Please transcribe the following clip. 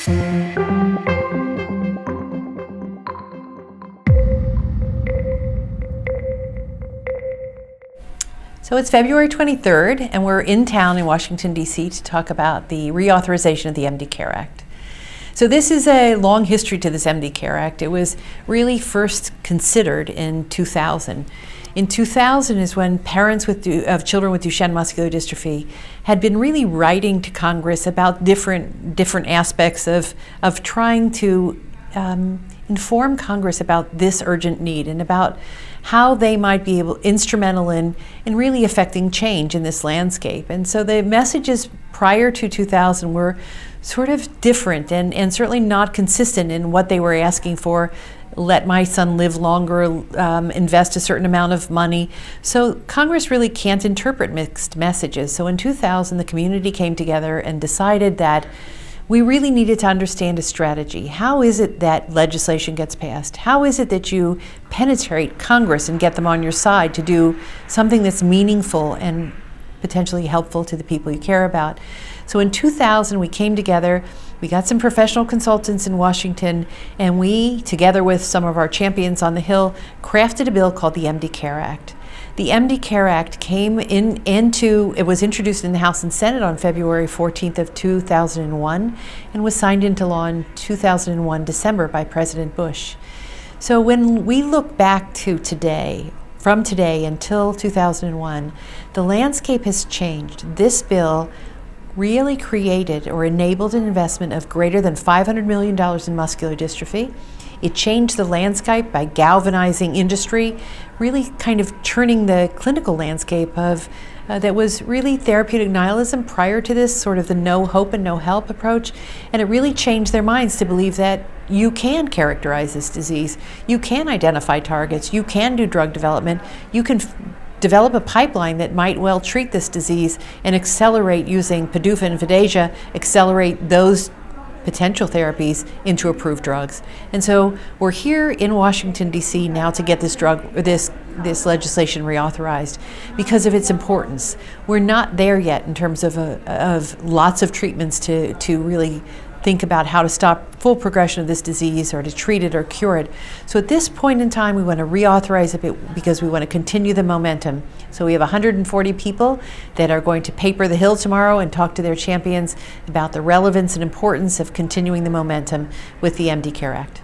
So it's February 23rd, and we're in town in Washington, D.C. to talk about the reauthorization of the MD Care Act. So this is a long history to this MD Care Act. It was really first considered in 2000. In 2000 is when parents of children with Duchenne muscular dystrophy had been really writing to Congress about different aspects of trying to inform Congress about this urgent need and about how they might be instrumental in really affecting change in this landscape. And so the messages prior to 2000 were sort of different and certainly not consistent in what they were asking for. Let my son live longer, invest a certain amount of money. So Congress really can't interpret mixed messages. So in 2000, the community came together and decided that we really needed to understand a strategy. How is it that legislation gets passed? How is it that you penetrate Congress and get them on your side to do something that's meaningful and potentially helpful to the people you care about? So in 2000, we came together, we got some professional consultants in Washington, and we, together with some of our champions on the Hill, crafted a bill called the MD Care Act. The MD Care Act came it was introduced in the House and Senate on February 14th of 2001 and was signed into law in 2001 December by President Bush. So when we look back to today, from today until 2001, the landscape has changed. This bill really created or enabled an investment of greater than $500 million in muscular dystrophy. It changed the landscape by galvanizing industry, really kind of turning the clinical landscape of that was really therapeutic nihilism prior to this, sort of the no hope and no help approach. And it really changed their minds to believe that you can characterize this disease, you can identify targets, you can do drug development, you can develop a pipeline that might well treat this disease and accelerate using PDUFA and Vidasia, accelerate those potential therapies into approved drugs. And so we're here in Washington, D.C. now to get this legislation reauthorized because of its importance. We're not there yet in terms of lots of treatments to really think about how to stop full progression of this disease or to treat it or cure it. So at this point in time, we want to reauthorize it because we want to continue the momentum. So we have 140 people that are going to paper the Hill tomorrow and talk to their champions about the relevance and importance of continuing the momentum with the MD Care Act.